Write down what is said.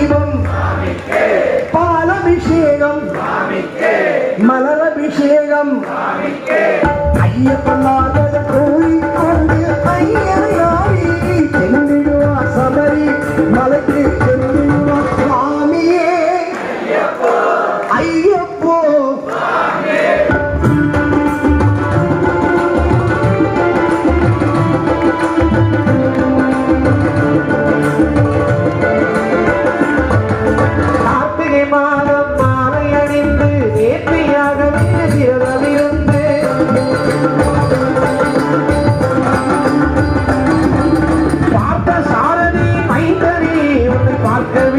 தீபம் பாலபிஷேகம் மலரபிஷேகம் ஐயப்பனாக கோரி கொண்டு ஐயனாரி சென்றிடுவா சபரி மலைக்கு சென்றிடுவா சுவாமியே ஐயப்போ பார்த்த சாரதி மைந்தரே உன்னை பார்க்கவே